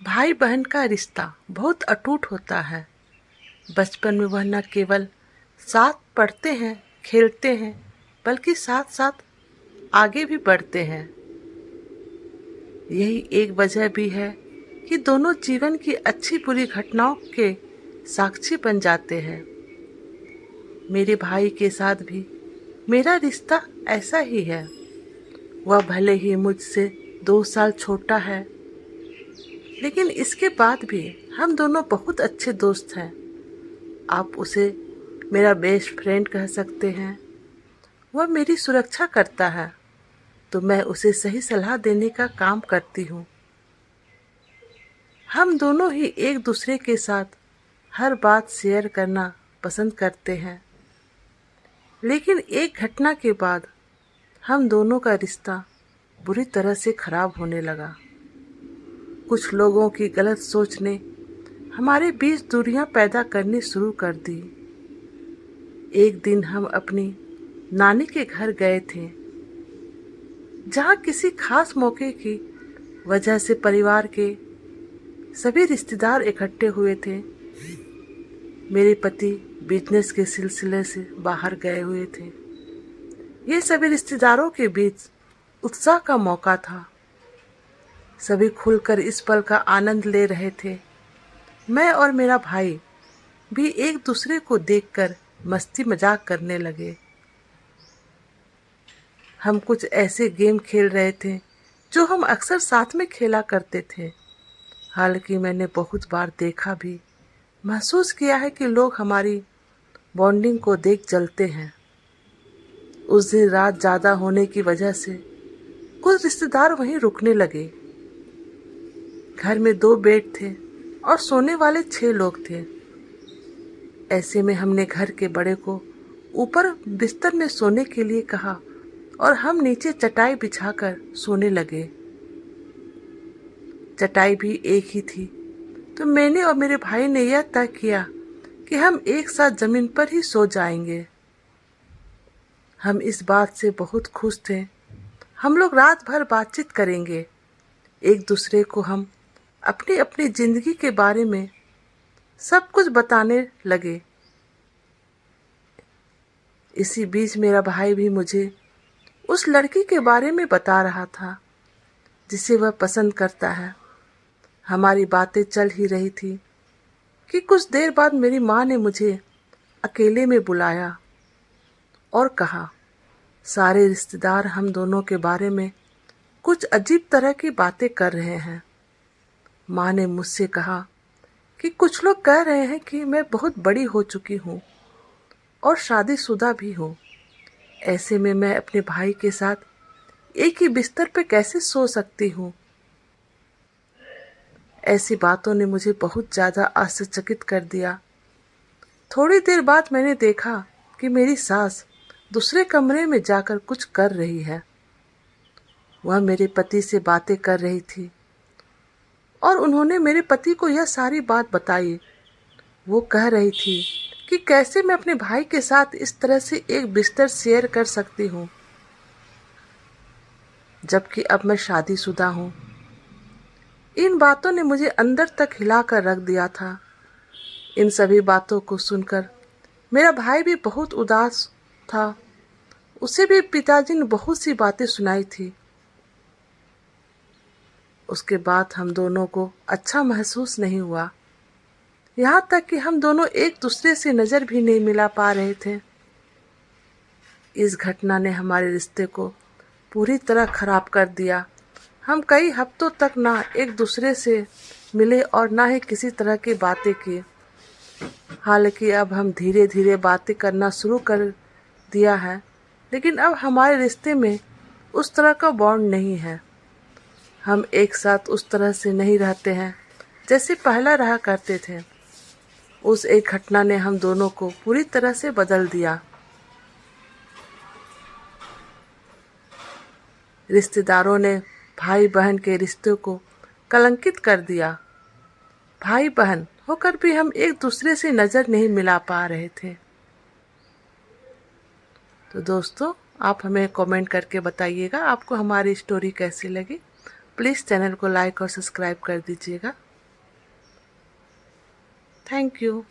भाई बहन का रिश्ता बहुत अटूट होता है। बचपन में वह न केवल साथ पढ़ते हैं, खेलते हैं, बल्कि साथ साथ आगे भी बढ़ते हैं। यही एक वजह भी है कि दोनों जीवन की अच्छी बुरी घटनाओं के साक्षी बन जाते हैं। मेरे भाई के साथ भी मेरा रिश्ता ऐसा ही है। वह भले ही मुझसे 2 साल छोटा है, लेकिन इसके बाद भी हम दोनों बहुत अच्छे दोस्त हैं। आप उसे मेरा बेस्ट फ्रेंड कह सकते हैं। वह मेरी सुरक्षा करता है, तो मैं उसे सही सलाह देने का काम करती हूँ। हम दोनों ही एक दूसरे के साथ हर बात शेयर करना पसंद करते हैं, लेकिन एक घटना के बाद हम दोनों का रिश्ता बुरी तरह से खराब होने लगा। कुछ लोगों की गलत सोच ने हमारे बीच दूरियां पैदा करनी शुरू कर दी। एक दिन हम अपनी नानी के घर गए थे, जहाँ किसी खास मौके की वजह से परिवार के सभी रिश्तेदार इकट्ठे हुए थे। मेरे पति बिजनेस के सिलसिले से बाहर गए हुए थे। ये सभी रिश्तेदारों के बीच उत्साह का मौका था। सभी खुलकर इस पल का आनंद ले रहे थे। मैं और मेरा भाई भी एक दूसरे को देखकर मस्ती मजाक करने लगे। हम कुछ ऐसे गेम खेल रहे थे जो हम अक्सर साथ में खेला करते थे। हालांकि मैंने बहुत बार देखा भी, महसूस किया है कि लोग हमारी बॉन्डिंग को देख जलते हैं। उस दिन रात ज़्यादा होने की वजह से कुछ रिश्तेदार वहीं रुकने लगे। घर में 2 बेड थे और सोने वाले 6 लोग थे। ऐसे में हमने घर के बड़े को ऊपर बिस्तर में सोने के लिए कहा और हम नीचे चटाई बिछाकर सोने लगे। चटाई भी एक ही थी, तो मैंने और मेरे भाई ने यह तय किया कि हम एक साथ जमीन पर ही सो जाएंगे। हम इस बात से बहुत खुश थे। हम लोग रात भर बातचीत करेंगे। एक दूसरे को हम अपनी अपनी जिंदगी के बारे में सब कुछ बताने लगे। इसी बीच मेरा भाई भी मुझे उस लड़की के बारे में बता रहा था जिसे वह पसंद करता है। हमारी बातें चल ही रही थी कि कुछ देर बाद मेरी माँ ने मुझे अकेले में बुलाया और कहा, सारे रिश्तेदार हम दोनों के बारे में कुछ अजीब तरह की बातें कर रहे हैं। माँ ने मुझसे कहा कि कुछ लोग कह रहे हैं कि मैं बहुत बड़ी हो चुकी हूँ और शादीशुदा भी हूँ। ऐसे में मैं अपने भाई के साथ एक ही बिस्तर पर कैसे सो सकती हूँ। ऐसी बातों ने मुझे बहुत ज़्यादा आश्चर्यचकित कर दिया। थोड़ी देर बाद मैंने देखा कि मेरी सास दूसरे कमरे में जाकर कुछ कर रही है। वह मेरे पति से बातें कर रही थी और उन्होंने मेरे पति को यह सारी बात बताई। वो कह रही थी कि कैसे मैं अपने भाई के साथ इस तरह से एक बिस्तर शेयर कर सकती हूँ, जबकि अब मैं शादीशुदा हूँ। इन बातों ने मुझे अंदर तक हिला कर रख दिया था। इन सभी बातों को सुनकर मेरा भाई भी बहुत उदास था। उसे भी पिताजी ने बहुत सी बातें सुनाई थी। उसके बाद हम दोनों को अच्छा महसूस नहीं हुआ, यहाँ तक कि हम दोनों एक दूसरे से नज़र भी नहीं मिला पा रहे थे। इस घटना ने हमारे रिश्ते को पूरी तरह खराब कर दिया। हम कई हफ्तों तक ना एक दूसरे से मिले और ना ही किसी तरह की बातें की। हालांकि अब हम धीरे धीरे बातें करना शुरू कर दिया है, लेकिन अब हमारे रिश्ते में उस तरह का बॉन्ड नहीं है। हम एक साथ उस तरह से नहीं रहते हैं जैसे पहला रहा करते थे। उस एक घटना ने हम दोनों को पूरी तरह से बदल दिया। रिश्तेदारों ने भाई बहन के रिश्ते को कलंकित कर दिया। भाई बहन होकर भी हम एक दूसरे से नज़र नहीं मिला पा रहे थे। तो दोस्तों, आप हमें कमेंट करके बताइएगा आपको हमारी स्टोरी कैसी लगी। प्लीज़ चैनल को लाइक और सब्सक्राइब कर दीजिएगा। Thank you.